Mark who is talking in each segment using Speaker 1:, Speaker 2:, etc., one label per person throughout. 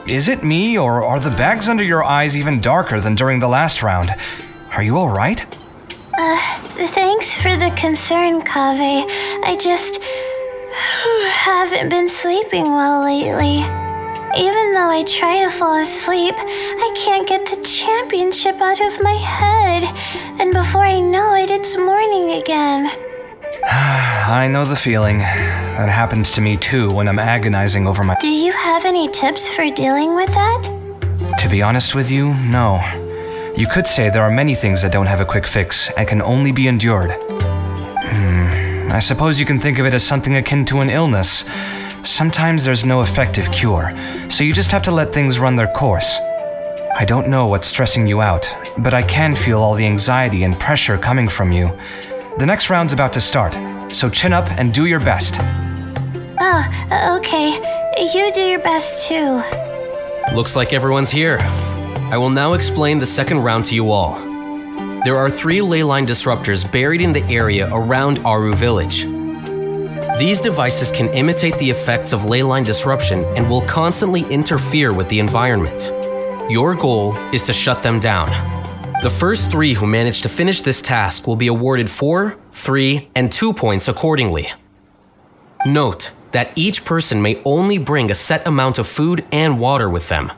Speaker 1: Is it me, or are the bags under your eyes even darker than during the last round? Are you alright?
Speaker 2: Thanks for the concern, Kaveh. I just haven't been sleeping well lately. Even though I try to fall asleep, I can't get the championship out of my head. And before I know it, it's morning again.
Speaker 1: I know the feeling. That happens to me too when I'm agonizing over my...
Speaker 2: Do you have any tips for dealing with that?
Speaker 1: To be honest with you, no. You could say there are many things that don't have a quick fix and can only be endured. I suppose you can think of it as something akin to an illness. Sometimes there's no effective cure, so you just have to let things run their course. I don't know what's stressing you out, but I can feel all the anxiety and pressure coming from you. The next round's about to start, so chin up and do your best.
Speaker 2: Oh, okay. You do your best too.
Speaker 3: Looks like everyone's here. I will now explain the second round to you all. There are 3 ley line disruptors buried in the area around Aru village. These devices can imitate the effects of ley line disruption and will constantly interfere with the environment. Your goal is to shut them down. The first 3 who manage to finish this task will be awarded 4, 3, and 2 points accordingly. Note that each person may only bring a set amount of food and water with them,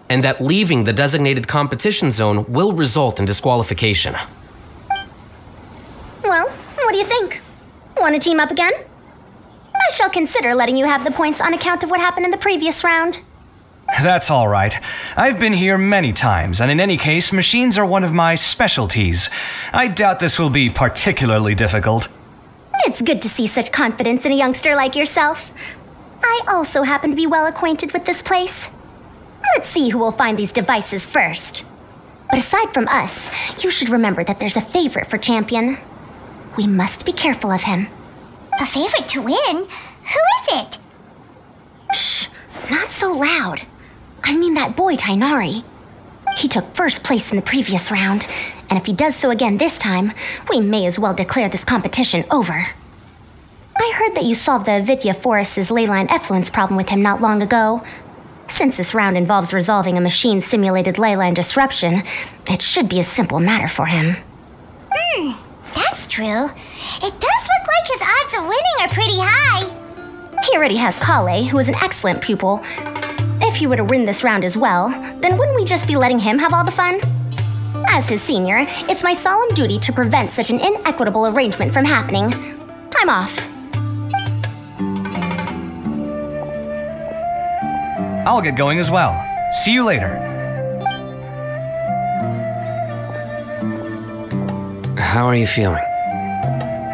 Speaker 3: and that leaving the designated competition zone will result in disqualification.
Speaker 4: Well, what do you think? Want to team up again? I shall consider letting you have the points on account of what happened in the previous round.
Speaker 1: That's all right. I've been here many times, and in any case, machines are one of my specialties. I doubt this will be particularly difficult.
Speaker 4: It's good to see such confidence in a youngster like yourself. I also happen to be well acquainted with this place. Let's see who will find these devices first. But aside from us, you should remember that there's a favorite for champion. We must be careful of him.
Speaker 5: A favorite to win? Who is it?
Speaker 4: Shh, not so loud. I mean that boy Tainari. He took first place in the previous round, and if he does so again this time, we may as well declare this competition over. I heard that you solved the Avidya Forest's ley line effluence problem with him not long ago. Since this round involves resolving a machine-simulated ley line disruption, it should be a simple matter for him.
Speaker 5: That's true. It does look like his odds of winning are pretty high.
Speaker 4: He already has Kale, who is an excellent pupil. If he were to win this round as well, then wouldn't we just be letting him have all the fun? As his senior, it's my solemn duty to prevent such an inequitable arrangement from happening. I'm off.
Speaker 1: I'll get going as well. See you later.
Speaker 6: How are you feeling?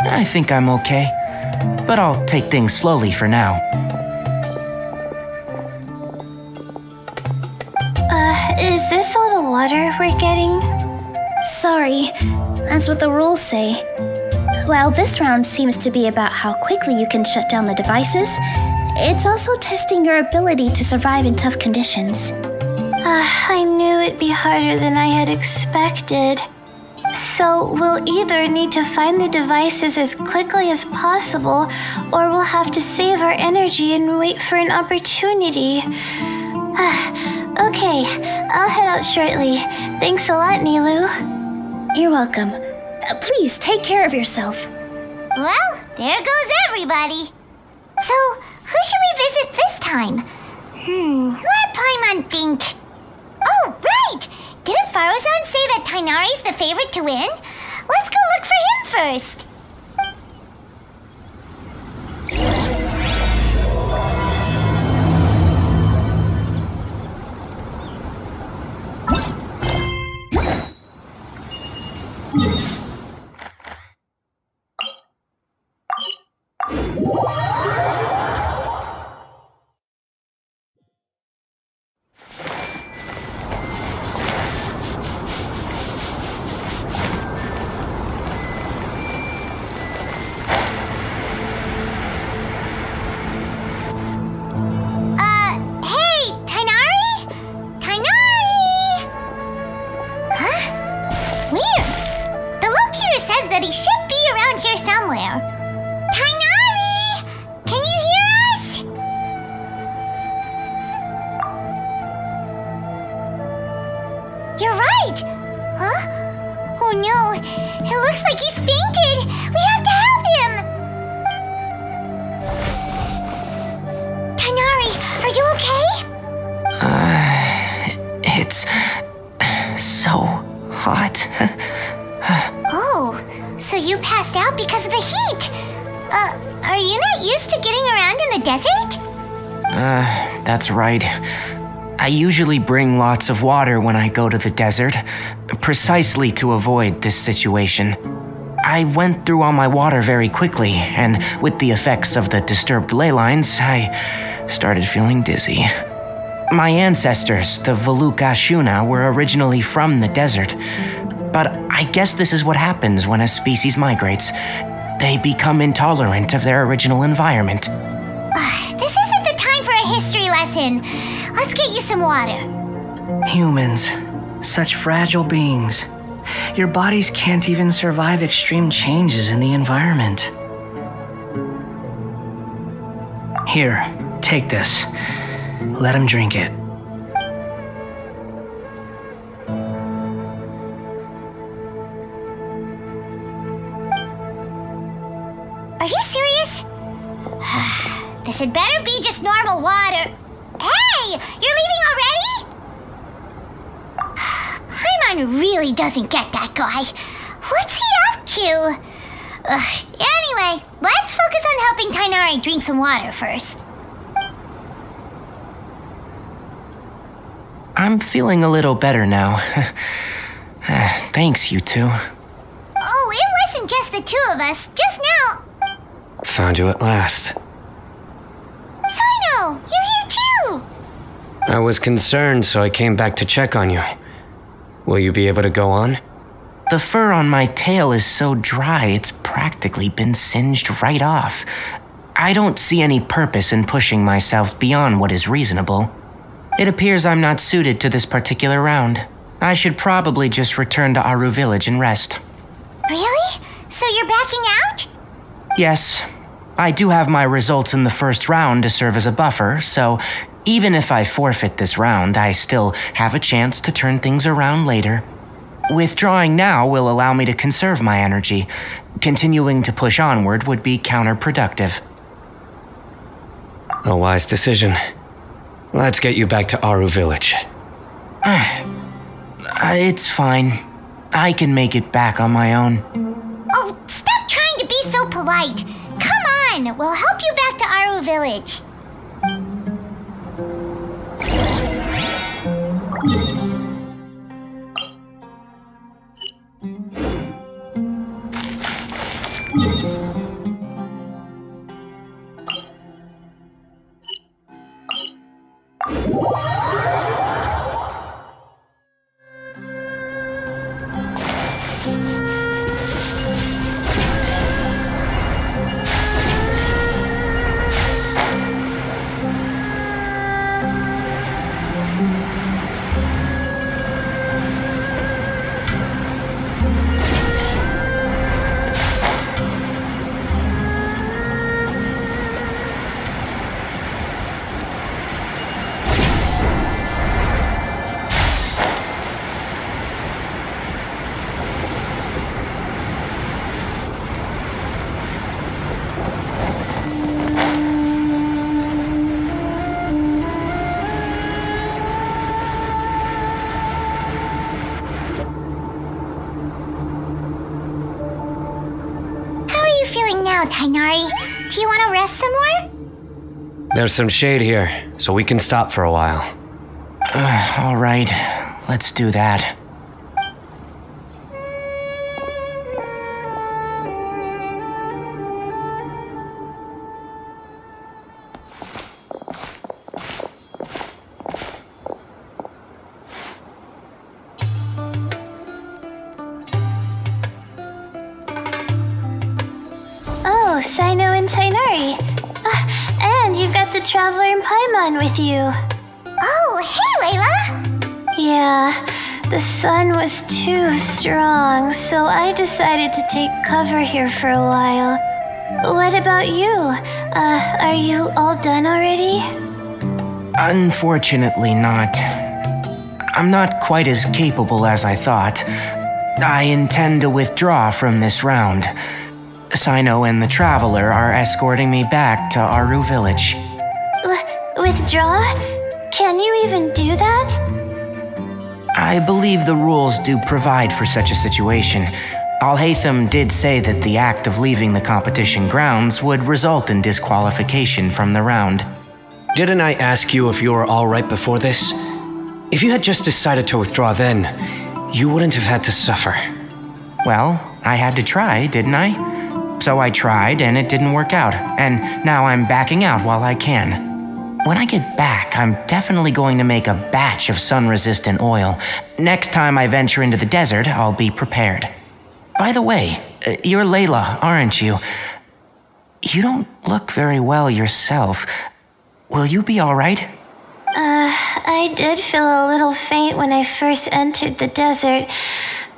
Speaker 6: I think I'm okay, but I'll take things slowly for now.
Speaker 2: Is this all the water we're getting?
Speaker 7: Sorry, that's what the rules say. While this round seems to be about how quickly you can shut down the devices, it's also testing your ability to survive in tough conditions.
Speaker 2: I knew it'd be harder than I had expected. So we'll either need to find the devices as quickly as possible, or we'll have to save our energy and wait for an opportunity. Okay, I'll head out shortly. Thanks a lot, Nilu.
Speaker 7: You're welcome. Please take care of yourself.
Speaker 5: Well, there goes everybody. So, who should we visit this time? Let Paimon think. Oh, right! Didn't Farozan say that Tainari's the favorite to win? Let's go look for him first. You're right! Huh? Oh no, it looks like he's fainted! We have to help him! Tighnari, are you okay?
Speaker 6: It's so hot.
Speaker 5: Oh, so you passed out because of the heat? Are you not used to getting around in the desert?
Speaker 6: That's right. I usually bring lots of water when I go to the desert, precisely to avoid this situation. I went through all my water very quickly, and with the effects of the disturbed ley lines, I started feeling dizzy. My ancestors, the Volukashuna, were originally from the desert, but I guess this is what happens when a species migrates. They become intolerant of their original environment.
Speaker 5: This isn't the time for a history lesson. Let's get you some water.
Speaker 8: Humans, such fragile beings. Your bodies can't even survive extreme changes in the environment. Here, take this. Let him drink it.
Speaker 5: Are you serious? This had better be just normal water. Hey! You're leaving already? Paimon really doesn't get that guy. What's he up to? Anyway, let's focus on helping Tighnari drink some water first.
Speaker 6: I'm feeling a little better now. Thanks, you two.
Speaker 5: Oh, it wasn't just the two of us. Just now.
Speaker 9: Found you at last.
Speaker 5: Sino, you're here too.
Speaker 9: I was concerned, so I came back to check on you. Will you be able to go on?
Speaker 6: The fur on my tail is so dry, it's practically been singed right off. I don't see any purpose in pushing myself beyond what is reasonable. It appears I'm not suited to this particular round. I should probably just return to Aru Village and rest.
Speaker 5: Really? So you're backing out?
Speaker 6: Yes. I do have my results in the first round to serve as a buffer, so even if I forfeit this round, I still have a chance to turn things around later. Withdrawing now will allow me to conserve my energy. Continuing to push onward would be counterproductive.
Speaker 9: A wise decision. Let's get you back to Aru Village.
Speaker 6: It's fine. I can make it back on my own.
Speaker 5: Oh, stop trying to be so polite. Come on, we'll help you back to Aru Village. Tighnari, do you want to rest some more?
Speaker 9: There's some shade here, so we can stop for a while.
Speaker 6: All right, let's do that.
Speaker 2: Oh, Sino and Tighnari. And you've got the Traveler and Paimon with you.
Speaker 5: Oh, hey, Layla!
Speaker 2: Yeah, the sun was too strong, so I decided to take cover here for a while. What about you? Are you all done already?
Speaker 6: Unfortunately not. I'm not quite as capable as I thought. I intend to withdraw from this round. Sino and the Traveler are escorting me back to Aru Village.
Speaker 2: Withdraw? Can you even do that?
Speaker 6: I believe the rules do provide for such a situation. Alhaitham did say that the act of leaving the competition grounds would result in disqualification from the round.
Speaker 9: Didn't I ask you if you were alright before this? If you had just decided to withdraw then, you wouldn't have had to suffer.
Speaker 6: Well, I had to try, didn't I? So I tried and it didn't work out, and now I'm backing out while I can. When I get back, I'm definitely going to make a batch of sun-resistant oil. Next time I venture into the desert, I'll be prepared. By the way, you're Layla, aren't you? You don't look very well yourself. Will you be alright?
Speaker 2: I did feel a little faint when I first entered the desert,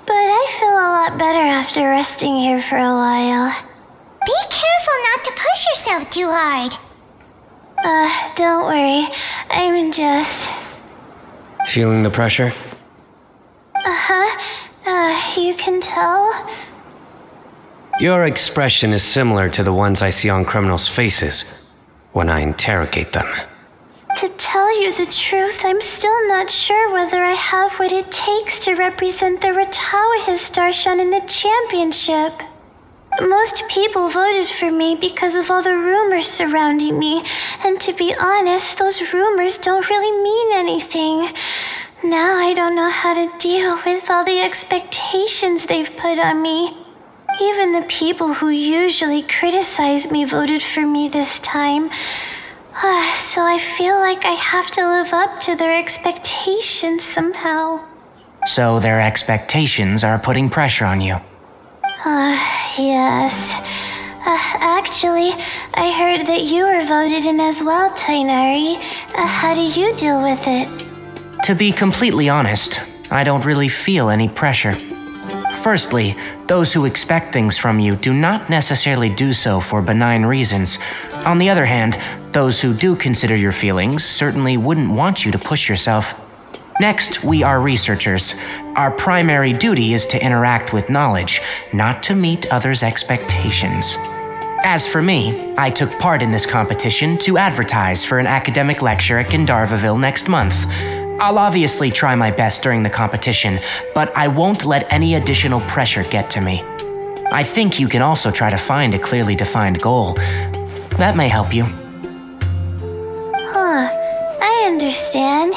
Speaker 2: but I feel a lot better after resting here for a while.
Speaker 5: Be careful not to push yourself too hard.
Speaker 2: Don't worry. I'm just...
Speaker 9: Feeling the pressure?
Speaker 2: You can tell?
Speaker 9: Your expression is similar to the ones I see on criminals' faces when I interrogate them.
Speaker 2: To tell you the truth, I'm still not sure whether I have what it takes to represent the Ratawa Histarshan in the championship. Most people voted for me because of all the rumors surrounding me, and to be honest, those rumors don't really mean anything. Now I don't know how to deal with all the expectations they've put on me. Even the people who usually criticize me voted for me this time. So I feel like I have to live up to their expectations somehow.
Speaker 6: So their expectations are putting pressure on you.
Speaker 2: Yes. Actually, I heard that you were voted in as well, Tainari. How do you deal with it?
Speaker 6: To be completely honest, I don't really feel any pressure. Firstly, those who expect things from you do not necessarily do so for benign reasons. On the other hand, those who do consider your feelings certainly wouldn't want you to push yourself. Next, we are researchers. Our primary duty is to interact with knowledge, not to meet others' expectations. As for me, I took part in this competition to advertise for an academic lecture at Gandharvaville next month. I'll obviously try my best during the competition, but I won't let any additional pressure get to me. I think you can also try to find a clearly defined goal. That may help you.
Speaker 2: I understand.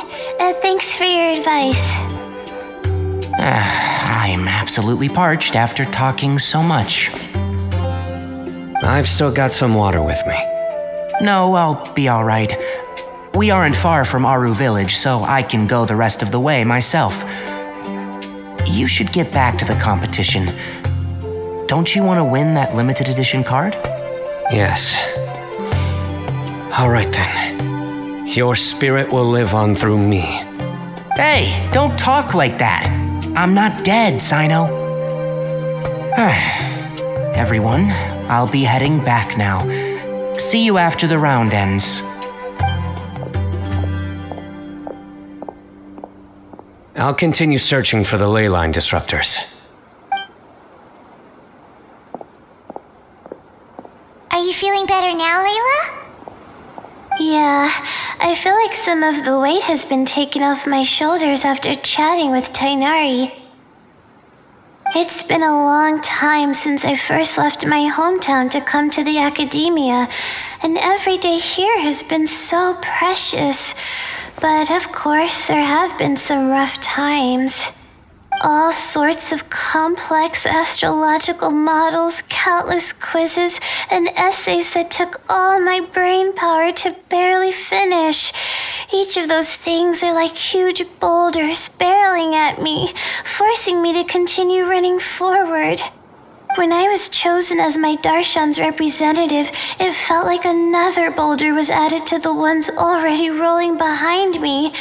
Speaker 2: Thanks for your advice.
Speaker 6: I'm absolutely parched after talking so much.
Speaker 9: I've still got some water with me.
Speaker 6: No, I'll be alright. We aren't far from Aru Village, so I can go the rest of the way myself. You should get back to the competition. Don't you want to win that limited edition card?
Speaker 9: Yes. Alright then. Your spirit will live on through me.
Speaker 6: Hey, don't talk like that. I'm not dead, Sino. Everyone, I'll be heading back now. See you after the round ends.
Speaker 9: I'll continue searching for the ley line disruptors.
Speaker 5: Are you feeling better now, Layla?
Speaker 2: Yeah, I feel like some of the weight has been taken off my shoulders after chatting with Tainari. It's been a long time since I first left my hometown to come to the academia, and every day here has been so precious. But of course, there have been some rough times. All sorts of complex astrological models, countless quizzes, and essays that took all my brain power to barely finish. Each of those things are like huge boulders barreling at me, forcing me to continue running forward. When I was chosen as my Darshan's representative, it felt like another boulder was added to the ones already rolling behind me.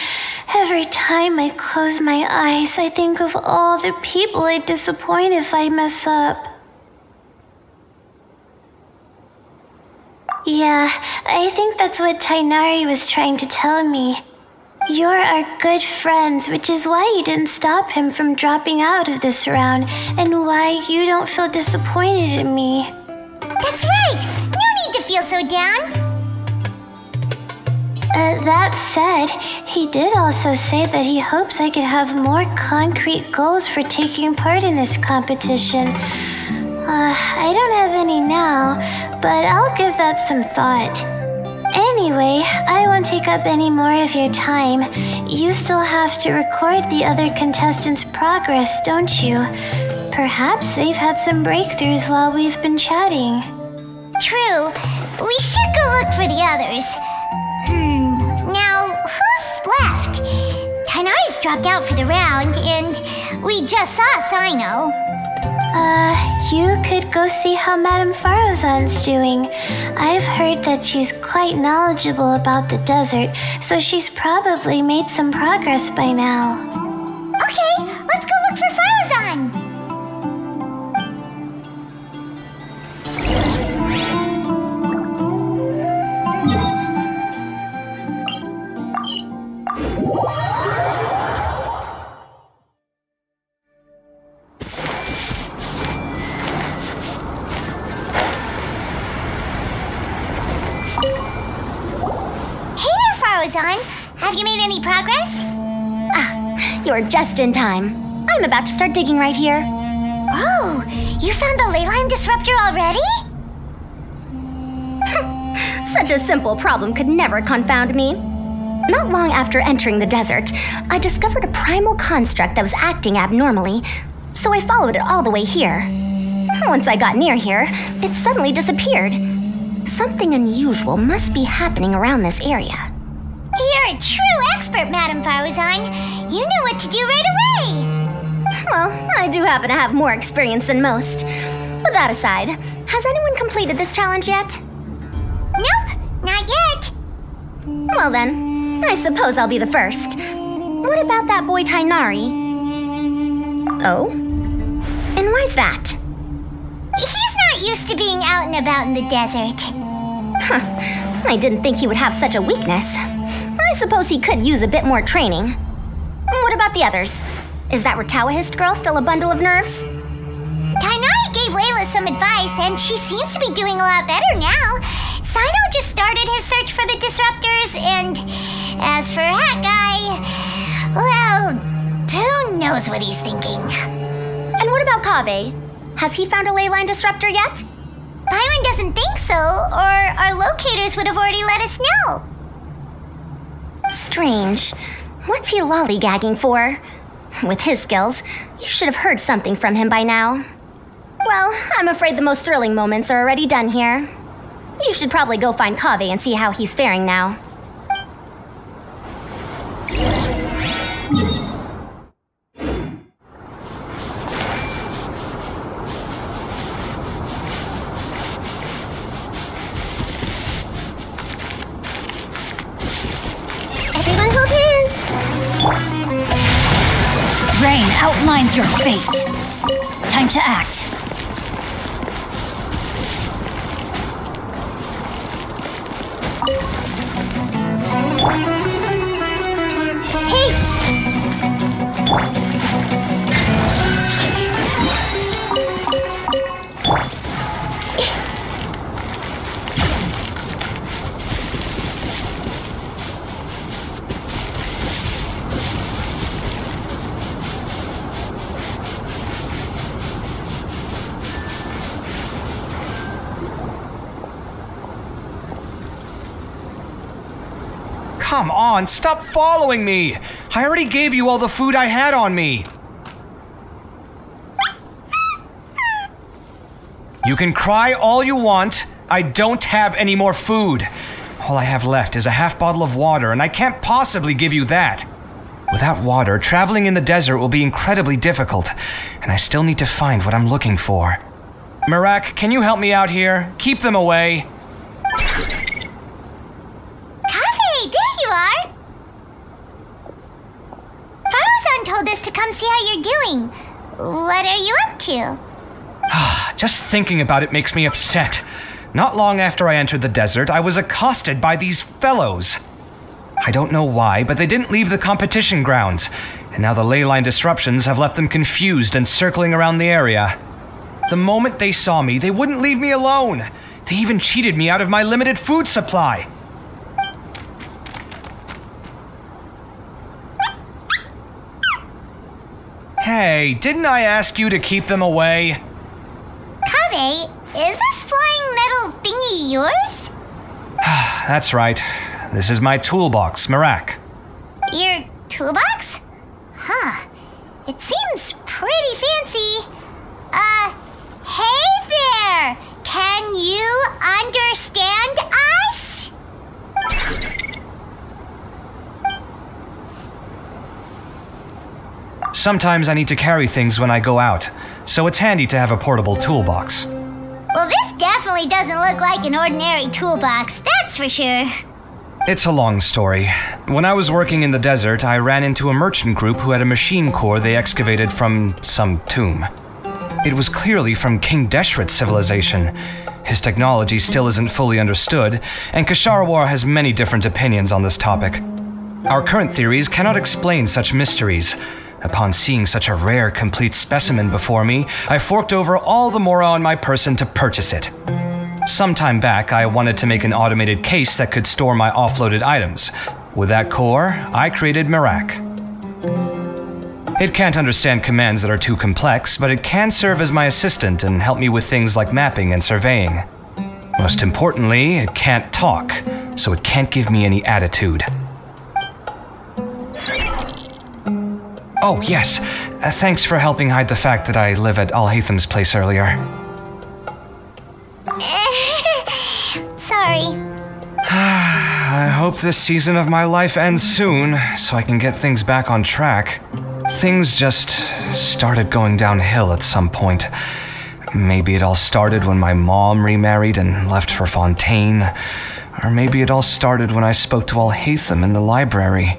Speaker 2: Every time I close my eyes, I think of all the people I'd disappoint if I mess up. Yeah, I think that's what Tainari was trying to tell me. You're our good friends, which is why you didn't stop him from dropping out of this round, and why you don't feel disappointed in me.
Speaker 5: That's right! No need to feel so down!
Speaker 2: That said, he did also say that he hopes I could have more concrete goals for taking part in this competition. I don't have any now, but I'll give that some thought. Anyway, I won't take up any more of your time. You still have to record the other contestants' progress, don't you? Perhaps they've had some breakthroughs while we've been chatting.
Speaker 5: True. We should go look for the others. Now, who's left? Tainari's dropped out for the round, and we just saw Sino.
Speaker 2: You could go see how Madame Farozan's doing. I've heard that she's quite knowledgeable about the desert, so she's probably made some progress by now.
Speaker 5: Okay, let's go look for Farozan. Farozan, have you made any progress?
Speaker 4: You're just in time. I'm about to start digging right here.
Speaker 5: Oh, you found the leyline disruptor already?
Speaker 4: Such a simple problem could never confound me. Not long after entering the desert, I discovered a primal construct that was acting abnormally, so I followed it all the way here. Once I got near here, it suddenly disappeared. Something unusual must be happening around this area.
Speaker 5: You're a true expert, Madame Farozan. You know what to do right away.
Speaker 4: Well, I do happen to have more experience than most. But that aside, has anyone completed this challenge yet?
Speaker 5: Nope, not yet.
Speaker 4: Well then, I suppose I'll be the first. What about that boy Tainari? Oh? And why's that?
Speaker 5: He's not used to being out and about in the desert.
Speaker 4: I didn't think he would have such a weakness. I suppose he could use a bit more training. What about the others? Is that Ratawahist girl still a bundle of nerves?
Speaker 5: Tainari gave Layla some advice, and she seems to be doing a lot better now. Sino just started his search for the disruptors, and as for Hat Guy, well, who knows what he's thinking.
Speaker 4: And what about Kaveh? Has he found a leyline disruptor yet?
Speaker 5: Byron doesn't think so, or our locators would have already let us know.
Speaker 4: Strange. What's he lollygagging for? With his skills, you should have heard something from him by now. Well, I'm afraid the most thrilling moments are already done here. You should probably go find Kaveh and see how he's faring now.
Speaker 5: Everyone hold hands.
Speaker 10: Rain outlines your fate. Time to act.
Speaker 1: Come on, stop following me! I already gave you all the food I had on me. You can cry all you want. I don't have any more food. All I have left is a half bottle of water, and I can't possibly give you that. Without water, traveling in the desert will be incredibly difficult, and I still need to find what I'm looking for. Merak, can you help me out here? Keep them away.
Speaker 5: There you are! Farozan told us to come see how you're doing. What are you up to?
Speaker 1: Just thinking about it makes me upset. Not long after I entered the desert, I was accosted by these fellows. I don't know why, but they didn't leave the competition grounds, and now the ley line disruptions have left them confused and circling around the area. The moment they saw me, they wouldn't leave me alone. They even cheated me out of my limited food supply. Hey, didn't I ask you to keep them away?
Speaker 5: Kaveh, is this flying metal thingy yours?
Speaker 1: That's right. This is my toolbox, Marak.
Speaker 5: Your toolbox? Huh. It seems pretty fancy. Hey there! Can you understand us?
Speaker 1: Sometimes I need to carry things when I go out, so it's handy to have a portable toolbox.
Speaker 5: Well, this definitely doesn't look like an ordinary toolbox, that's for sure.
Speaker 1: It's a long story. When I was working in the desert, I ran into a merchant group who had a machine core they excavated from some tomb. It was clearly from King Deshret's civilization. His technology still isn't fully understood, and Kasharawar has many different opinions on this topic. Our current theories cannot explain such mysteries. Upon seeing such a rare, complete specimen before me, I forked over all the mora on my person to purchase it. Some time back, I wanted to make an automated case that could store my offloaded items. With that core, I created Marak. It can't understand commands that are too complex, but it can serve as my assistant and help me with things like mapping and surveying. Most importantly, it can't talk, so it can't give me any attitude. Oh, yes. Thanks for helping hide the fact that I live at Al-Haytham's place earlier.
Speaker 5: Sorry.
Speaker 1: I hope this season of my life ends soon, so I can get things back on track. Things just started going downhill at some point. Maybe it all started when my mom remarried and left for Fontaine. Or maybe it all started when I spoke to Al-Haytham in the library.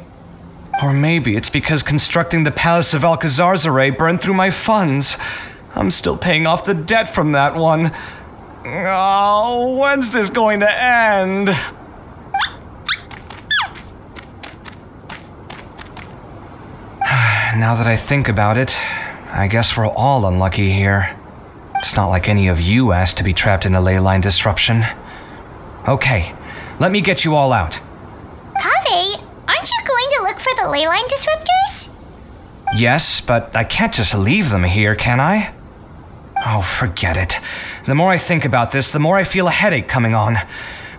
Speaker 1: Or maybe it's because constructing the Palace of Alcazar's burned through my funds. I'm still paying off the debt from that one. Oh, when's this going to end? Now that I think about it, I guess we're all unlucky here. It's not like any of you asked to be trapped in a ley line disruption. Okay, let me get you all out.
Speaker 5: Kaveh, aren't you going to look for the ley line disruptors?
Speaker 1: Yes, but I can't just leave them here, can I? Oh, forget it. The more I think about this, the more I feel a headache coming on.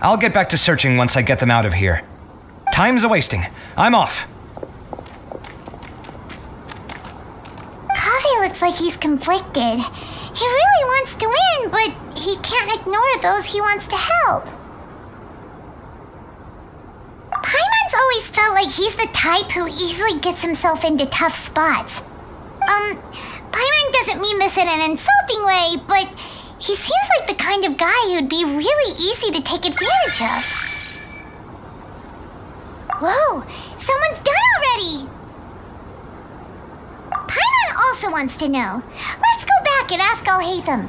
Speaker 1: I'll get back to searching once I get them out of here. Time's a-wasting. I'm off.
Speaker 5: Kaveh looks like he's conflicted. He really wants to win, but he can't ignore those he wants to help. Paimon's always felt like he's the type who easily gets himself into tough spots. Paimon doesn't mean this in an insulting way, but he seems like the kind of guy who'd be really easy to take advantage of. Whoa, someone's done already! Paimon also wants to know. Let's go back and ask Al-Haytham.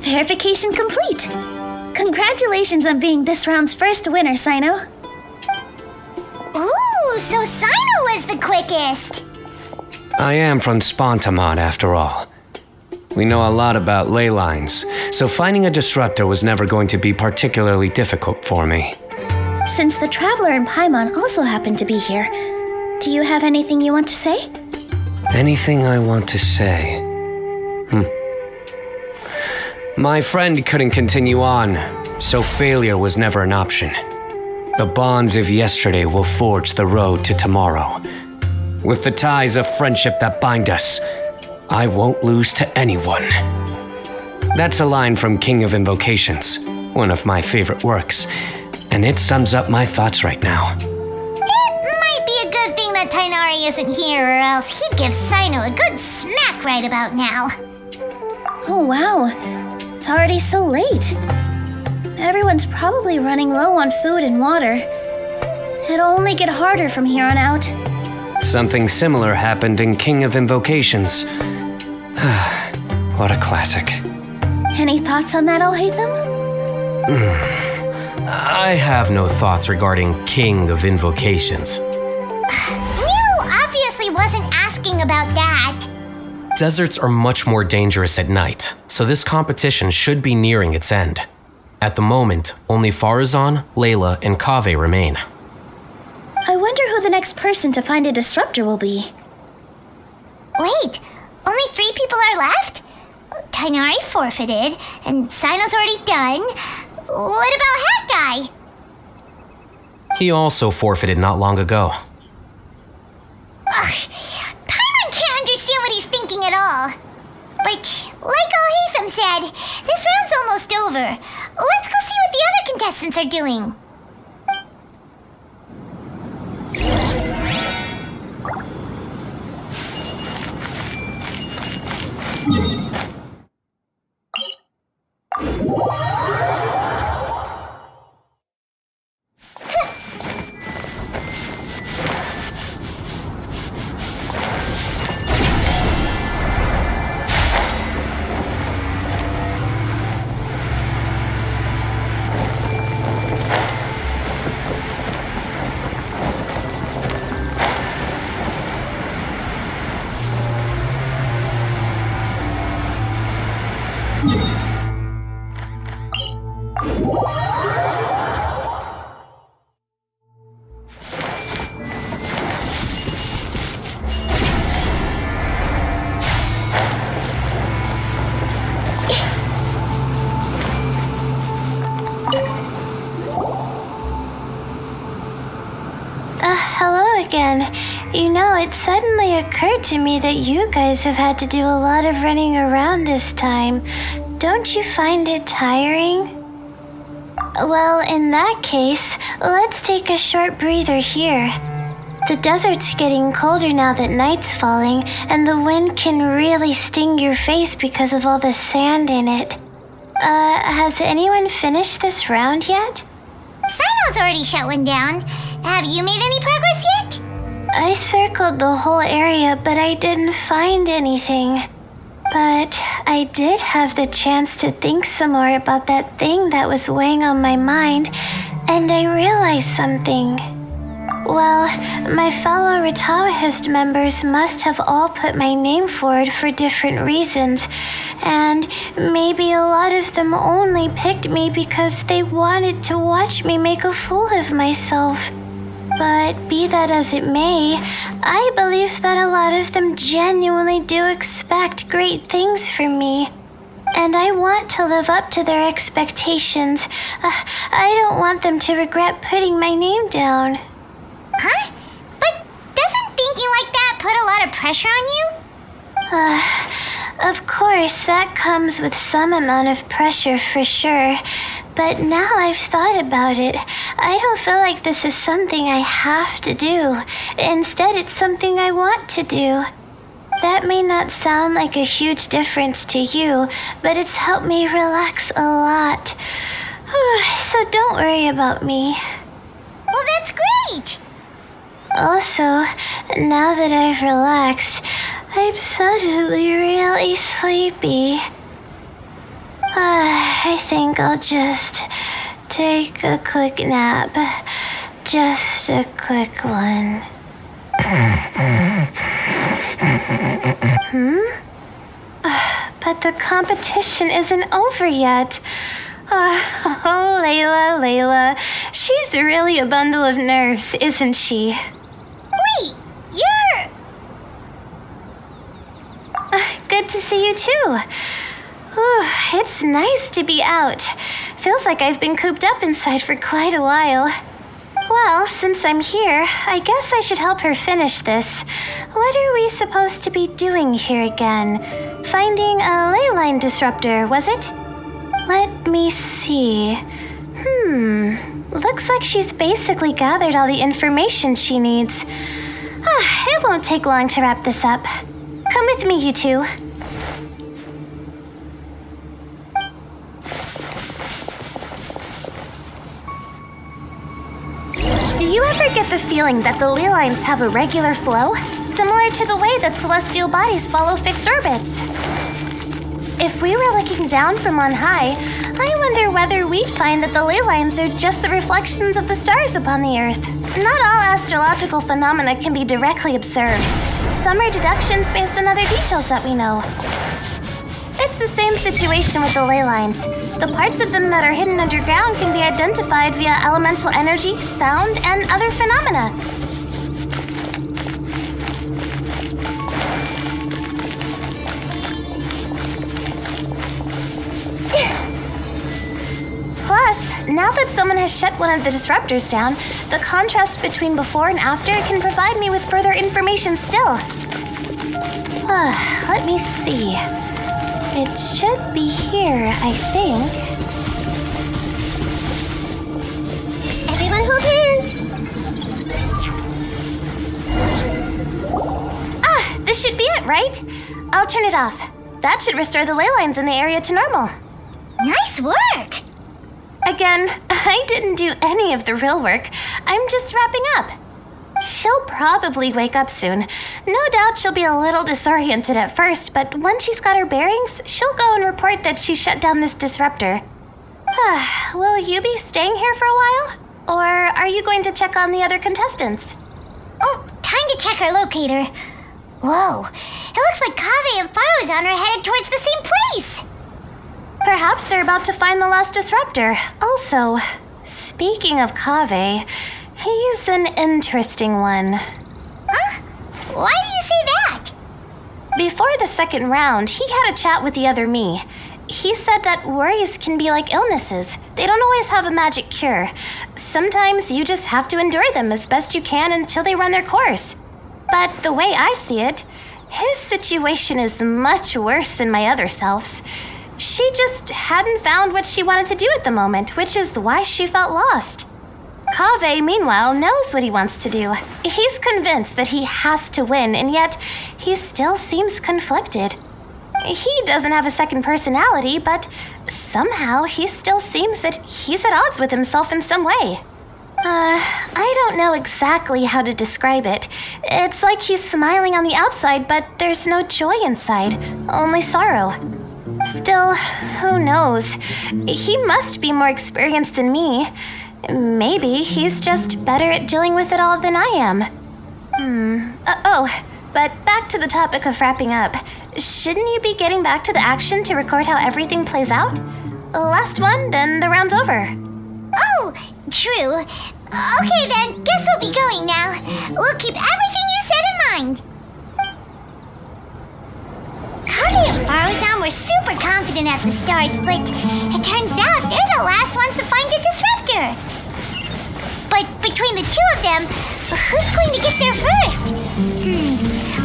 Speaker 7: Verification complete! Congratulations on being this round's first winner, Sino.
Speaker 5: Ooh, so Sino was the quickest!
Speaker 9: I am from Spontamod, after all. We know a lot about ley lines, so finding a disruptor was never going to be particularly difficult for me.
Speaker 7: Since the Traveler and Paimon also happen to be here, do you have anything you want to say?
Speaker 9: Anything I want to say? My friend couldn't continue on, so failure was never an option. The bonds of yesterday will forge the road to tomorrow. With the ties of friendship that bind us, I won't lose to anyone. That's a line from King of Invocations, one of my favorite works, and it sums up my thoughts right now.
Speaker 5: Tighnari isn't here, or else he'd give Sino a good smack right about now.
Speaker 7: Oh wow, it's already so late. Everyone's probably running low on food and water. It'll only get harder from here on out.
Speaker 9: Something similar happened in King of Invocations. What a classic.
Speaker 7: Any thoughts on that, Alhaitham?
Speaker 3: I have no thoughts regarding King of Invocations.
Speaker 5: Nero obviously wasn't asking about that.
Speaker 3: Deserts are much more dangerous at night, so this competition should be nearing its end. At the moment, only Farazan, Layla, and Kaveh remain.
Speaker 7: I wonder who the next person to find a disruptor will be.
Speaker 5: Wait, only 3 people are left? Tighnari forfeited, and Sino's already done. What about Hat Guy?
Speaker 3: He also forfeited not long ago.
Speaker 5: Ugh, Paimon can't understand what he's thinking at all. But, like Alhaitham said, this round's almost over. Let's go see what the other contestants are doing.
Speaker 2: Hello again. You know, it suddenly occurred to me that you guys have had to do a lot of running around this time. Don't you find it tiring? Well, in that case, let's take a short breather here. The desert's getting colder now that night's falling, and the wind can really sting your face because of all the sand in it. Has anyone finished this round yet?
Speaker 5: Sino's already shut one down. Have you made any progress yet?
Speaker 2: I circled the whole area, but I didn't find anything. But I did have the chance to think some more about that thing that was weighing on my mind, and I realized something. Well, my fellow Retawahist members must have all put my name forward for different reasons, and maybe a lot of them only picked me because they wanted to watch me make a fool of myself. But be that as it may, I believe that a lot of them genuinely do expect great things from me. And I want to live up to their expectations. I don't want them to regret putting my name down.
Speaker 5: Huh? But doesn't thinking like that put a lot of pressure on you?
Speaker 2: Of course, that comes with some amount of pressure for sure. But now I've thought about it, I don't feel like this is something I have to do. Instead, it's something I want to do. That may not sound like a huge difference to you, but it's helped me relax a lot. So don't worry about me.
Speaker 5: Well, that's great!
Speaker 2: Also, now that I've relaxed, I'm suddenly really sleepy. I think I'll just take a quick nap. Just a quick one. But the competition isn't over yet. Oh, Layla. She's really a bundle of nerves, isn't she?
Speaker 5: Wait, you're...
Speaker 2: Good to see you too. It's nice to be out. Feels like I've been cooped up inside for quite a while. Well, since I'm here, I guess I should help her finish this. What are we supposed to be doing here again? Finding a ley line disruptor, was it? Let me see. Looks like she's basically gathered all the information she needs. It won't take long to wrap this up. Come with me, you two. Do you ever get the feeling that the ley lines have a regular flow, similar to the way that celestial bodies follow fixed orbits? If we were looking down from on high, I wonder whether we'd find that the ley lines are just the reflections of the stars upon the Earth. Not all astrological phenomena can be directly observed. Some are deductions based on other details that we know. It's the same situation with the ley lines. The parts of them that are hidden underground can be identified via elemental energy, sound, and other phenomena. Plus, now that someone has shut one of the disruptors down, the contrast between before and after can provide me with further information still. Let me see. It should be here, I think.
Speaker 5: Everyone hold hands.
Speaker 2: This should be it, right? I'll turn it off. That should restore the ley lines in the area to normal.
Speaker 5: Nice work.
Speaker 2: Again, I didn't do any of the real work. I'm just wrapping up. She'll probably wake up soon. No doubt she'll be a little disoriented at first, but once she's got her bearings, she'll go and report that she shut down this disruptor. Will you be staying here for a while? Or are you going to check on the other contestants?
Speaker 5: Oh, time to check our locator. Whoa, it looks like Kaveh and Faruzan are headed towards the same place.
Speaker 2: Perhaps they're about to find the lost disruptor. Also, speaking of Kaveh, he's an interesting one.
Speaker 5: Huh? Why do you say that?
Speaker 2: Before the second round, he had a chat with the other me. He said that worries can be like illnesses. They don't always have a magic cure. Sometimes you just have to endure them as best you can until they run their course. But the way I see it, his situation is much worse than my other self's. She just hadn't found what she wanted to do at the moment, which is why she felt lost. Kaveh, meanwhile, knows what he wants to do. He's convinced that he has to win, and yet he still seems conflicted. He doesn't have a second personality, but somehow he still seems that he's at odds with himself in some way. I don't know exactly how to describe it. It's like he's smiling on the outside, but there's no joy inside, only sorrow. Still, who knows? He must be more experienced than me. Maybe he's just better at dealing with it all than I am. But back to the topic of wrapping up. Shouldn't you be getting back to the action to record how everything plays out? Last one, then the round's over.
Speaker 5: Oh, true. Okay then, guess we'll be going now. We'll keep everything you said in mind. Kaveh and Faruzan were super confident at the start, but it turns out they're the last ones to find the disruptor. But between the two of them, who's going to get there first?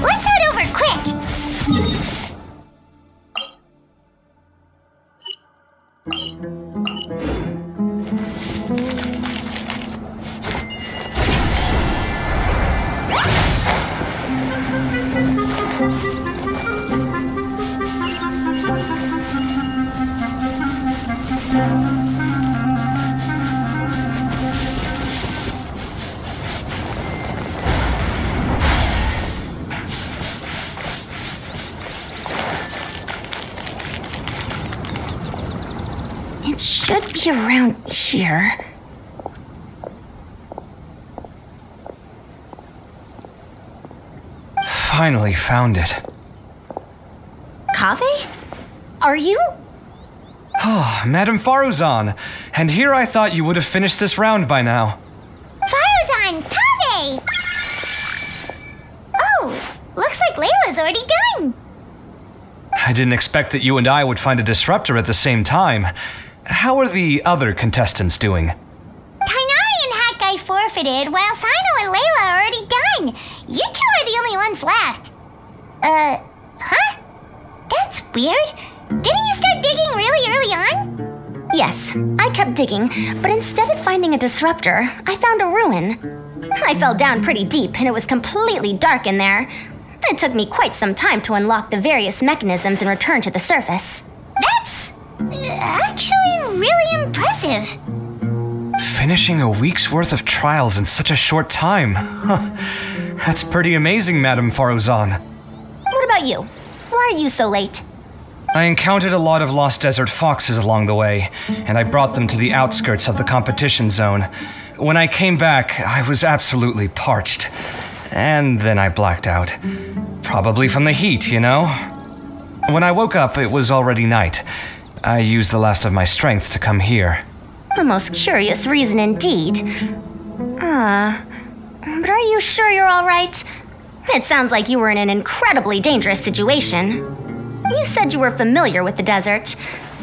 Speaker 5: Let's head over quick.
Speaker 4: It should be around here.
Speaker 1: Finally found it.
Speaker 4: Kaveh? Are you?
Speaker 1: Oh, Madame Faruzan. And here I thought you would have finished this round by now.
Speaker 5: Faruzan! Kaveh! Oh, looks like Layla's already done.
Speaker 1: I didn't expect that you and I would find a disruptor at the same time. How are the other contestants doing?
Speaker 5: Tainari and Hat Guy forfeited, while Sino and Layla are already done. You two are the only ones left. Huh? That's weird. Didn't you start digging really early on?
Speaker 4: Yes, I kept digging, but instead of finding a disruptor, I found a ruin. I fell down pretty deep and it was completely dark in there. It took me quite some time to unlock the various mechanisms and return to the surface.
Speaker 5: That's actually really impressive.
Speaker 1: Finishing a week's worth of trials in such a short time. Huh. That's pretty amazing, Madame Faruzan.
Speaker 4: What about you? Why are you so late?
Speaker 1: I encountered a lot of lost desert foxes along the way, and I brought them to the outskirts of the competition zone. When I came back, I was absolutely parched. And then I blacked out. Probably from the heat, you know? When I woke up, it was already night. I used the last of my strength to come here.
Speaker 4: A most curious reason indeed. But are you sure you're all right? It sounds like you were in an incredibly dangerous situation. You said you were familiar with the desert,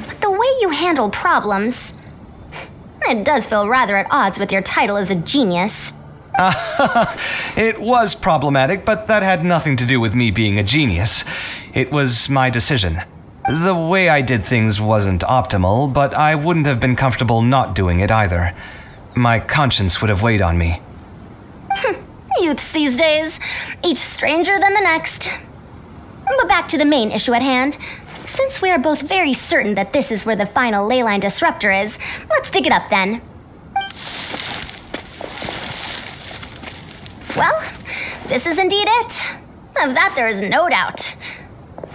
Speaker 4: but the way you handle problems... It does feel rather at odds with your title as a genius.
Speaker 1: It was problematic, but that had nothing to do with me being a genius. It was my decision. The way I did things wasn't optimal, but I wouldn't have been comfortable not doing it either. My conscience would have weighed on me.
Speaker 4: Youths these days, each stranger than the next. But back to the main issue at hand. Since we are both very certain that this is where the final ley line disruptor is, let's dig it up then. Well, this is indeed it. Of that there is no doubt.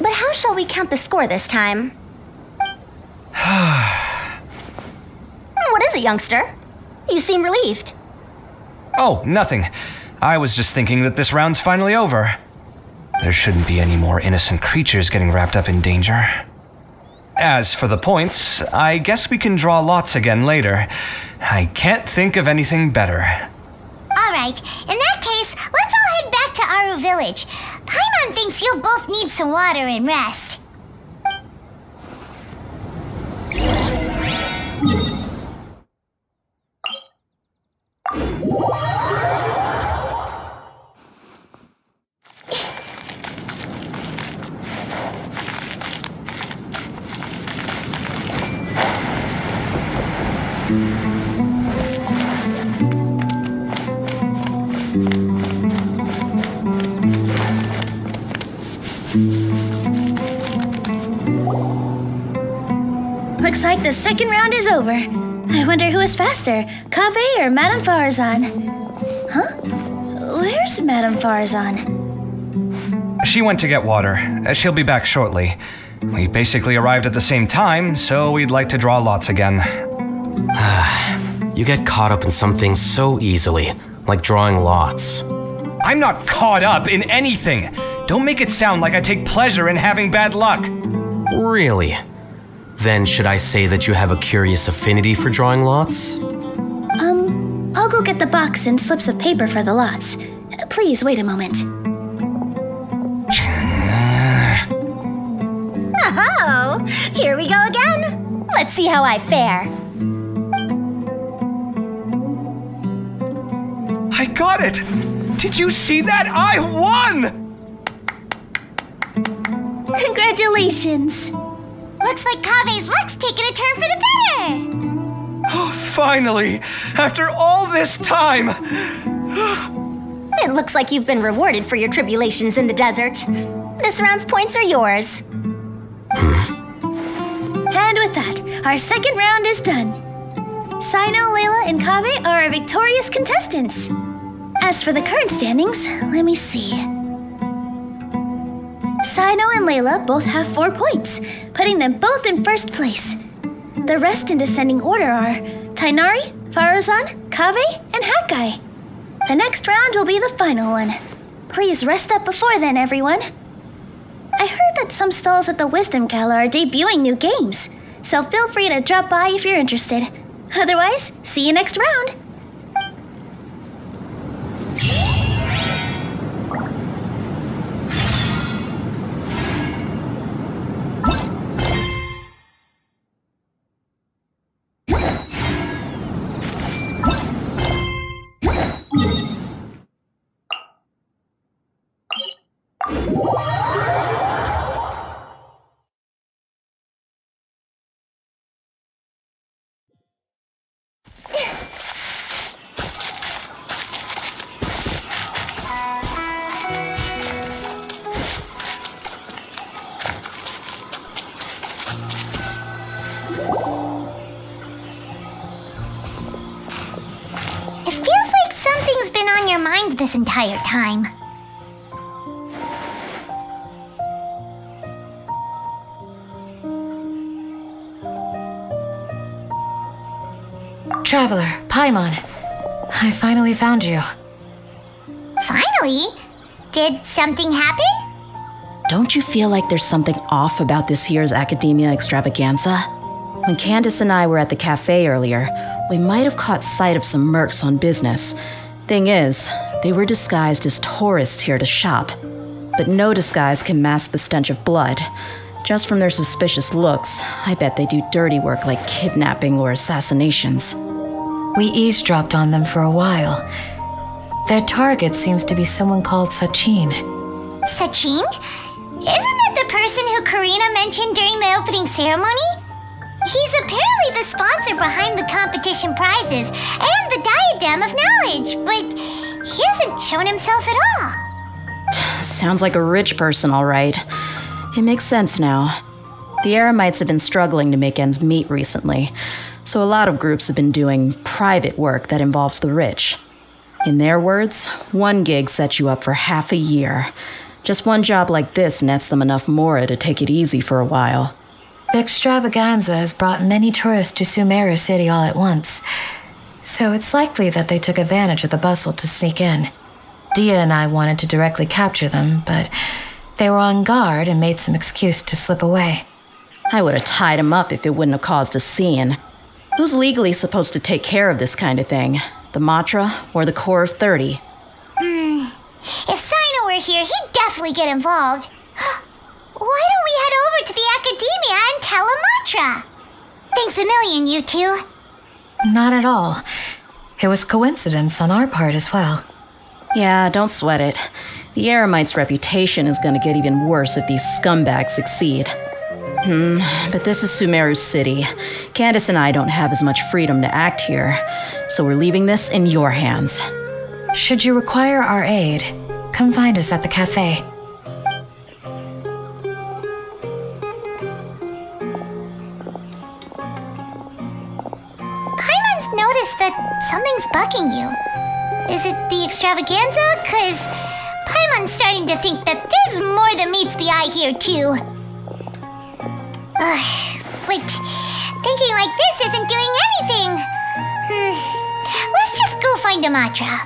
Speaker 4: But how shall we count the score this time? What is it, youngster? You seem relieved.
Speaker 1: Oh, nothing. I was just thinking that this round's finally over. There shouldn't be any more innocent creatures getting wrapped up in danger. As for the points, I guess we can draw lots again later. I can't think of anything better.
Speaker 5: Alright, in that case, let's all head back to Aru Village. Paimon thinks you'll both need some water and rest.
Speaker 7: Looks like the second round is over. I wonder who is faster, Kaveh or Madame Farazan? Huh? Where's Madame Farazan?
Speaker 1: She went to get water. She'll be back shortly. We basically arrived at the same time, so we'd like to draw lots again.
Speaker 3: You get caught up in some things so easily, like drawing lots.
Speaker 1: I'm not caught up in anything. Don't make it sound like I take pleasure in having bad luck.
Speaker 3: Really? Then should I say that you have a curious affinity for drawing lots?
Speaker 7: I'll go get the box and slips of paper for the lots. Please wait a moment.
Speaker 4: Oh, here we go again. Let's see how I fare.
Speaker 1: I got it! Did you see that? I won!
Speaker 7: Congratulations!
Speaker 5: Looks like Kaveh's luck's taking a turn for the better!
Speaker 1: Oh, finally! After all this time!
Speaker 4: It looks like you've been rewarded for your tribulations in the desert. This round's points are yours.
Speaker 7: And with that, our second round is done. Sino, Layla, and Kaveh are our victorious contestants. As for the current standings, let me see. Sino and Layla both have 4 points, putting them both in first place. The rest in descending order are Tainari, Faruzan, Kaveh, and Hakai. The next round will be the final one. Please rest up before then, everyone. I heard that some stalls at the Wisdom Gala are debuting new games, so feel free to drop by if you're interested. Otherwise, see you next round!
Speaker 5: this entire time.
Speaker 11: Traveler, Paimon, I finally found you.
Speaker 5: Finally? Did something happen?
Speaker 12: Don't you feel like there's something off about this year's Academia Extravaganza? When Candace and I were at the cafe earlier, we might have caught sight of some mercs on business. Thing is, they were disguised as tourists here to shop. But no disguise can mask the stench of blood. Just from their suspicious looks, I bet they do dirty work like kidnapping or assassinations.
Speaker 11: We eavesdropped on them for a while. Their target seems to be someone called Sachin.
Speaker 5: Sachin? Isn't that the person who Karina mentioned during the opening ceremony? He's apparently the sponsor behind the competition prizes and the Diadem of Knowledge, but he hasn't shown himself at all.
Speaker 12: Sounds like a rich person, all right. It makes sense now. The Eremites have been struggling to make ends meet recently, so a lot of groups have been doing private work that involves the rich. In their words, one gig sets you up for half a year. Just one job like this nets them enough mora to take it easy for a while.
Speaker 11: The extravaganza has brought many tourists to Sumeru City all at once, so it's likely that they took advantage of the bustle to sneak in. Dia and I wanted to directly capture them, but they were on guard and made some excuse to slip away.
Speaker 12: I would have tied him up if it wouldn't have caused a scene. Who's legally supposed to take care of this kind of thing? The Matra or the Core of 30?
Speaker 5: If Sino were here, he'd definitely get involved. Why don't we head over to the Academia and tell Amatra? Thanks a million, you two.
Speaker 11: Not at all. It was coincidence on our part as well.
Speaker 12: Yeah, don't sweat it. The Eremites' reputation is going to get even worse if these scumbags succeed. But this is Sumeru City. Candace and I don't have as much freedom to act here, so we're leaving this in your hands.
Speaker 11: Should you require our aid, come find us at the cafe.
Speaker 5: Paimon's noticed that something's bugging you. Is it the extravaganza? 'Cause Paimon's starting to think that there's more than meets the eye here, too. But thinking like this isn't doing anything. Let's just go find Amatra.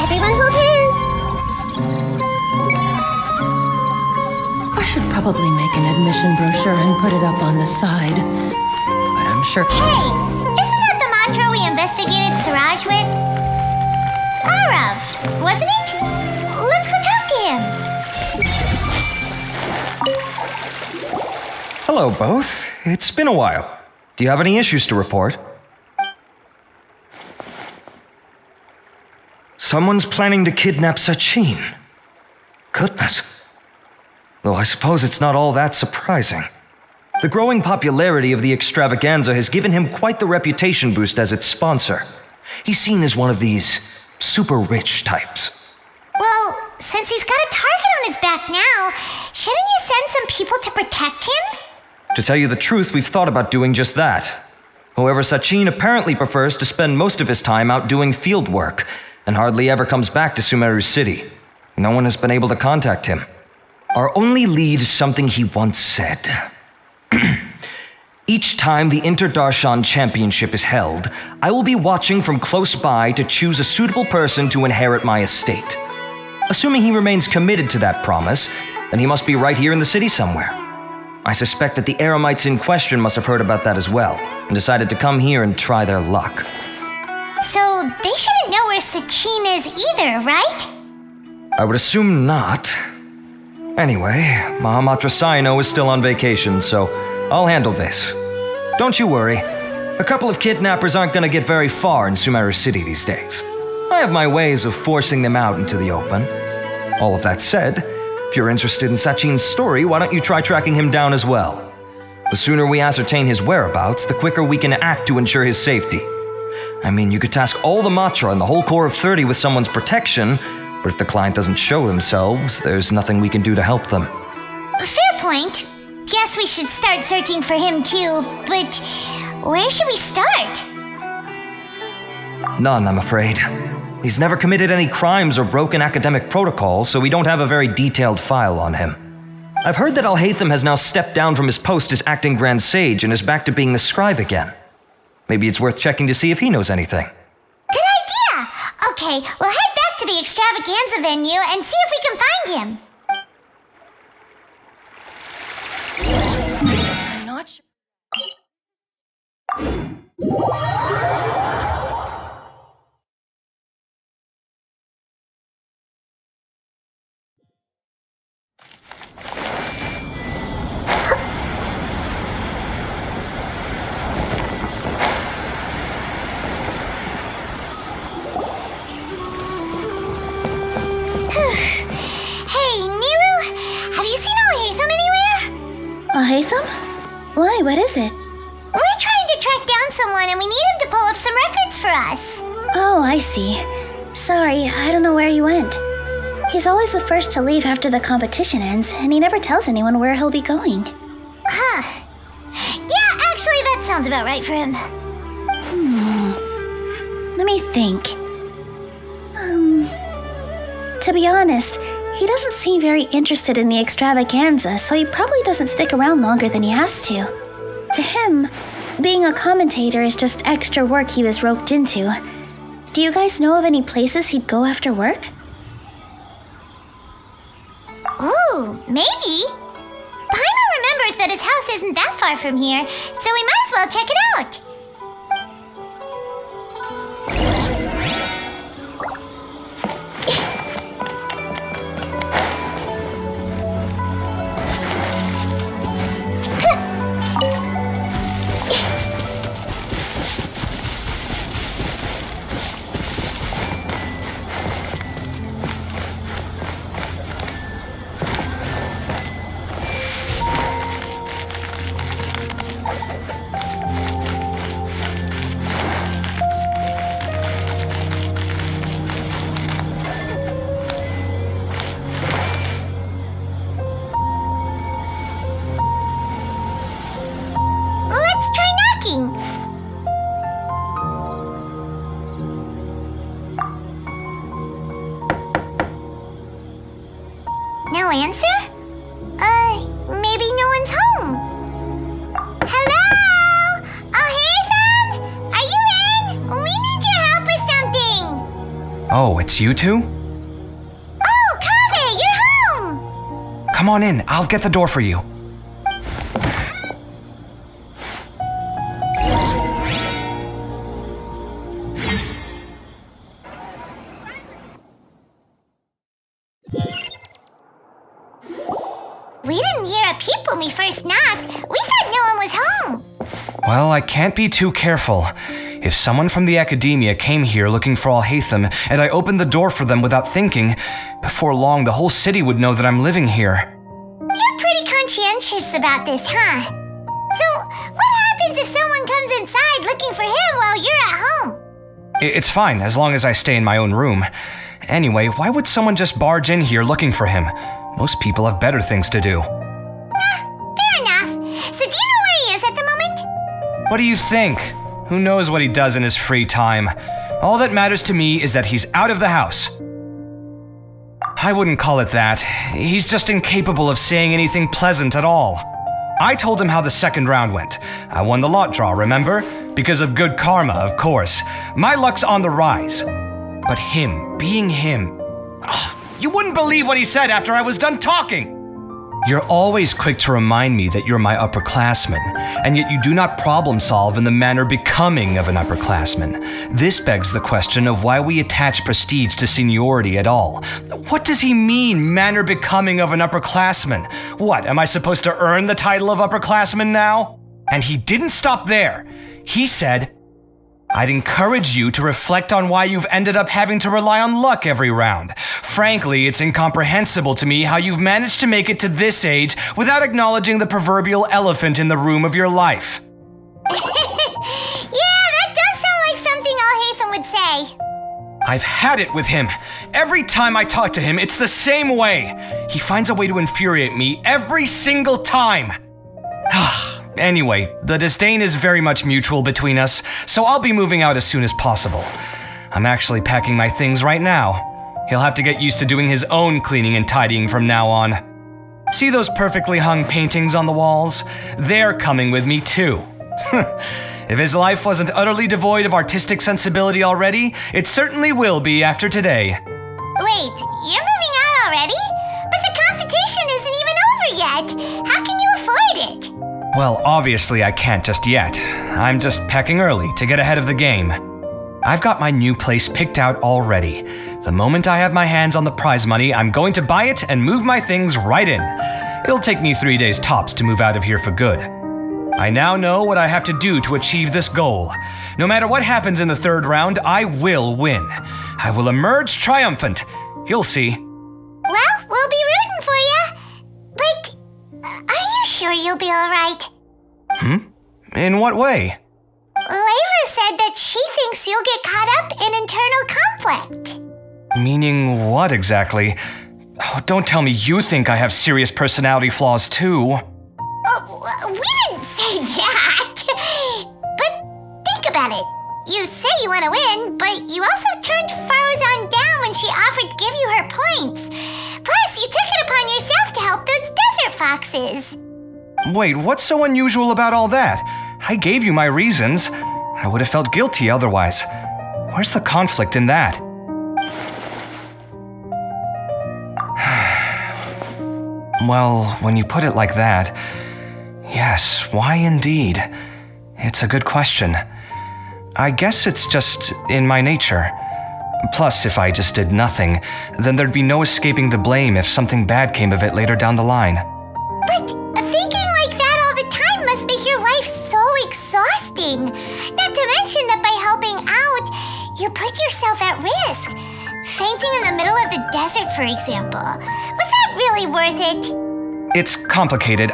Speaker 5: Everyone hold hands.
Speaker 11: I should probably make an admission brochure and put it up on the side. But I'm sure...
Speaker 5: Hey, isn't that the mantra we investigated Siraj with? Aroused, wasn't it? Let's go talk to him.
Speaker 1: Hello, both. It's been a while. Do you have any issues to report? Someone's planning to kidnap Sachin. Goodness. Though I suppose it's not all that surprising. The growing popularity of the extravaganza has given him quite the reputation boost as its sponsor. He's seen as one of these super rich types.
Speaker 5: Well, since he's got a target on his back now, shouldn't you send some people to protect him?
Speaker 1: To tell you the truth, we've thought about doing just that. However, Sachin apparently prefers to spend most of his time out doing field work, and hardly ever comes back to Sumeru City. No one has been able to contact him. Our only lead is something he once said. Each time the Inter-Darshan Championship is held, I will be watching from close by to choose a suitable person to inherit my estate. Assuming he remains committed to that promise, then he must be right here in the city somewhere. I suspect that the Eremites in question must have heard about that as well, and decided to come here and try their luck.
Speaker 5: So they shouldn't know where Sachin is either, right?
Speaker 1: I would assume not. Anyway, Mahamatra Saino is still on vacation, so I'll handle this. Don't you worry. A couple of kidnappers aren't going to get very far in Sumeru City these days. I have my ways of forcing them out into the open. All of that said, if you're interested in Sachin's story, why don't you try tracking him down as well? The sooner we ascertain his whereabouts, the quicker we can act to ensure his safety. I mean, you could task all the Matra and the whole Corps of 30 with someone's protection, but if the client doesn't show themselves, there's nothing we can do to help them.
Speaker 5: Fair point. Guess we should start searching for him too, but where should we start?
Speaker 1: None, I'm afraid. He's never committed any crimes or broken academic protocol, so we don't have a very detailed file on him. I've heard that Al-Haytham has now stepped down from his post as acting Grand Sage and is back to being the scribe again. Maybe it's worth checking to see if he knows anything.
Speaker 5: Good idea! Okay, we'll head back to the extravaganza venue and see if we can find him.
Speaker 11: I'm not sure.
Speaker 5: Hey, Nilu, have you seen Al-Haytham anywhere?
Speaker 7: Al-Haytham? Why, what is it?
Speaker 5: We're trying to track down someone and we need him to pull up some records for us.
Speaker 7: Oh, I see. Sorry, I don't know where he went. He's always the first to leave after the competition ends, and he never tells anyone where he'll be going.
Speaker 5: Huh. Yeah, actually, that sounds about right for him.
Speaker 7: Let me think. To be honest, he doesn't seem very interested in the extravaganza, so he probably doesn't stick around longer than he has to. To him, being a commentator is just extra work he was roped into. Do you guys know of any places he'd go after work?
Speaker 5: Ooh, maybe. Paimon remembers that his house isn't that far from here, so we might as well check it out. Let's try knocking. No answer? Maybe no one's home. Hello? Al-Haytham? Are you in? We need your help with something.
Speaker 1: Oh, it's you two?
Speaker 5: Oh, Kaveh, you're home.
Speaker 1: Come on in, I'll get the door for you.
Speaker 5: We didn't hear a peep when we first knocked. We thought no one was home.
Speaker 1: Well, I can't be too careful. If someone from the academia came here looking for Al-Haytham and I opened the door for them without thinking, before long the whole city would know that I'm living here.
Speaker 5: You're pretty conscientious about this, huh? So, what happens if someone comes inside looking for him while you're at home?
Speaker 1: It's fine, as long as I stay in my own room. Anyway, why would someone just barge in here looking for him? Most people have better things to do.
Speaker 5: Fair enough. So do you know where he is at the moment?
Speaker 1: What do you think? Who knows what he does in his free time? All that matters to me is that he's out of the house. I wouldn't call it that. He's just incapable of saying anything pleasant at all. I told him how the second round went. I won the lot draw, remember? Because of good karma, of course. My luck's on the rise. But him, being him... you wouldn't believe what he said after I was done talking! You're always quick to remind me that you're my upperclassman, and yet you do not problem solve in the manner becoming of an upperclassman. This begs the question of why we attach prestige to seniority at all. What does he mean, manner becoming of an upperclassman? What, am I supposed to earn the title of upperclassman now? And he didn't stop there. He said, I'd encourage you to reflect on why you've ended up having to rely on luck every round. Frankly, it's incomprehensible to me how you've managed to make it to this age without acknowledging the proverbial elephant in the room of your life.
Speaker 5: Yeah, that does sound like something Alhaitham would say.
Speaker 1: I've had it with him. Every time I talk to him, it's the same way. He finds a way to infuriate me every single time. Anyway, the disdain is very much mutual between us, so I'll be moving out as soon as possible. I'm actually packing my things right now. He'll have to get used to doing his own cleaning and tidying from now on. See those perfectly hung paintings on the walls? They're coming with me too. If his life wasn't utterly devoid of artistic sensibility already, it certainly will be after today.
Speaker 5: Wait, you're moving out already? But the competition isn't even over yet. How can you afford it?
Speaker 1: Well, obviously I can't just yet. I'm just packing early to get ahead of the game. I've got my new place picked out already. The moment I have my hands on the prize money, I'm going to buy it and move my things right in. It'll take me 3 days tops to move out of here for good. I now know what I have to do to achieve this goal. No matter what happens in the third round, I will win. I will emerge triumphant. You'll see.
Speaker 5: Well, we'll be rooting for you. But are you sure you'll be alright?
Speaker 1: In what way?
Speaker 5: Layla said that she thinks you'll get caught up in internal conflict.
Speaker 1: Meaning what exactly? Oh, don't tell me you think I have serious personality flaws too.
Speaker 5: We didn't say that. But think about it. You say you want to win, but you also turned Faruzan down when she offered to give you her points. Plus, you took it upon yourself to help those desert foxes.
Speaker 1: Wait, what's so unusual about all that? I gave you my reasons. I would have felt guilty otherwise. Where's the conflict in that? Well, when you put it like that, yes, why indeed? It's a good question. I guess it's just in my nature. Plus, if I just did nothing, then there'd be no escaping the blame if something bad came of it later down the line.
Speaker 5: But thinking like that all the time must make your life so exhausting. Not to mention that by helping out, you put yourself at risk. Fainting in the middle of the desert, for example. Was that really worth it?
Speaker 1: It's complicated.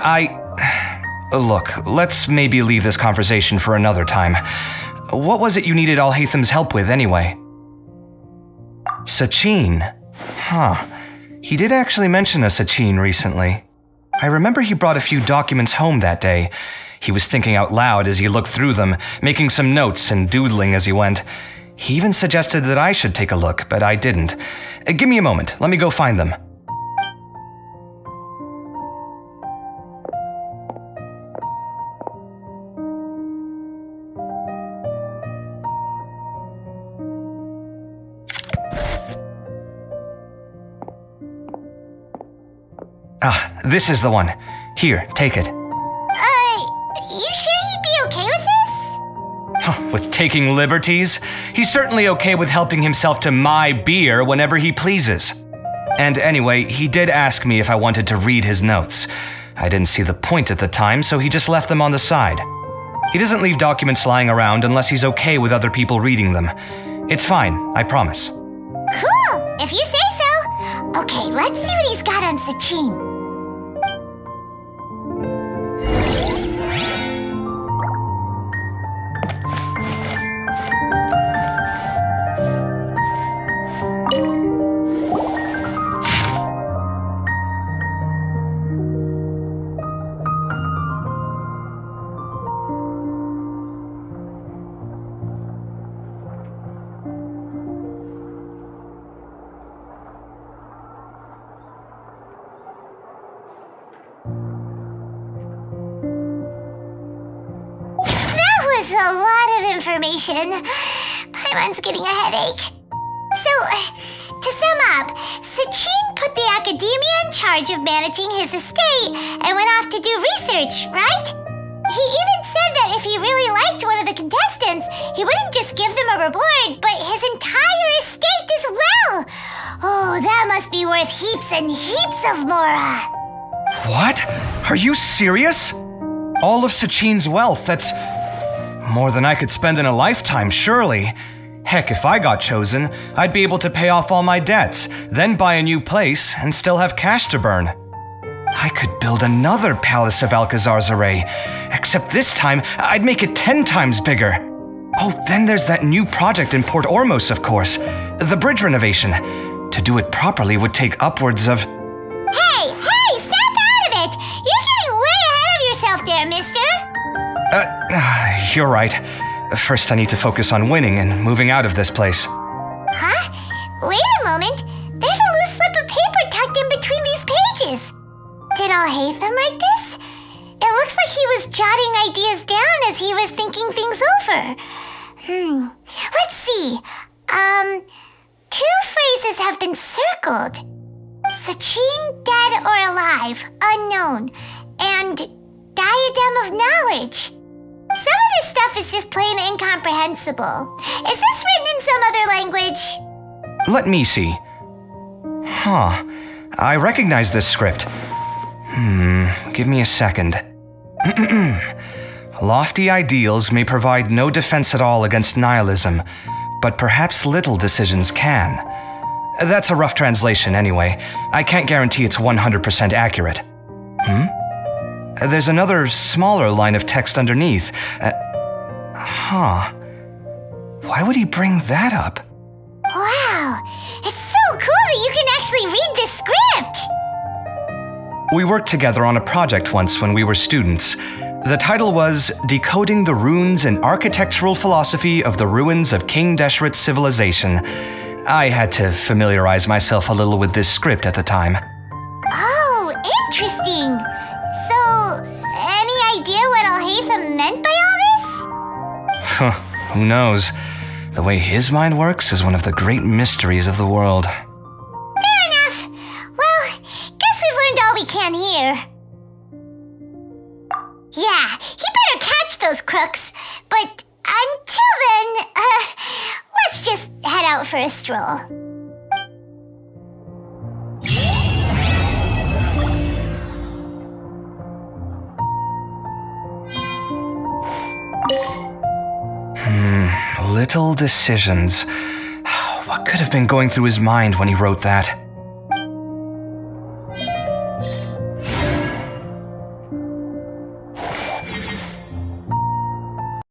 Speaker 1: Look, let's maybe leave this conversation for another time. What was it you needed Alhaitham's help with, anyway? Sachin? Huh. He did actually mention a Sachin recently. I remember he brought a few documents home that day. He was thinking out loud as he looked through them, making some notes and doodling as he went. He even suggested that I should take a look, but I didn't. Give me a moment. Let me go find them. This is the one. Here, take it.
Speaker 5: You sure he'd be okay with this?
Speaker 1: With taking liberties? He's certainly okay with helping himself to my beer whenever he pleases. And anyway, he did ask me if I wanted to read his notes. I didn't see the point at the time, so he just left them on the side. He doesn't leave documents lying around unless he's okay with other people reading them. It's fine, I promise.
Speaker 5: Cool, if you say so. Okay, let's see what he's got on Sachin. A lot of information. Paimon's getting a headache. So, to sum up, Sachin put the academia in charge of managing his estate and went off to do research, right? He even said that if he really liked one of the contestants, he wouldn't just give them a reward, but his entire estate as well. Oh, that must be worth heaps and heaps of mora.
Speaker 1: What? Are you serious? All of Sachin's wealth, that's... More than I could spend in a lifetime, surely. Heck, if I got chosen, I'd be able to pay off all my debts, then buy a new place, and still have cash to burn. I could build another Palace of Alcazar's Array, except this time I'd make it 10 times bigger. Oh, then there's that new project in Port Ormos, of course, the bridge renovation. To do it properly would take upwards of...
Speaker 5: Hey, snap out of it! You're getting way ahead of yourself there, mister!
Speaker 1: You're right. First I need to focus on winning and moving out of this place.
Speaker 5: Huh? Wait a moment. There's a loose slip of paper tucked in between these pages. Did Alhaitham write this? It looks like he was jotting ideas down as he was thinking things over. Let's see. 2 phrases have been circled. Sachin, dead or alive, unknown, and diadem of knowledge. Some of this stuff is just plain incomprehensible. Is this written in some other language?
Speaker 1: Let me see. Huh. I recognize this script. Give me a second. Lofty ideals may provide no defense at all against nihilism, but perhaps little decisions can. That's a rough translation anyway. I can't guarantee it's 100% accurate. There's another smaller line of text underneath. Why would he bring that up?
Speaker 5: Wow, it's so cool that you can actually read this script!
Speaker 1: We worked together on a project once when we were students. The title was Decoding the Runes and Architectural Philosophy of the Ruins of King Deshret's Civilization. I had to familiarize myself a little with this script at the time.
Speaker 5: Oh, interesting. So, any idea what Alhaitham meant by all this?
Speaker 1: Who knows? The way his mind works is one of the great mysteries of the world.
Speaker 5: Fair enough. Well, guess we've learned all we can here. Yeah, he better catch those crooks. But until then, let's just head out for a stroll.
Speaker 1: Little decisions. What could have been going through his mind when he wrote that?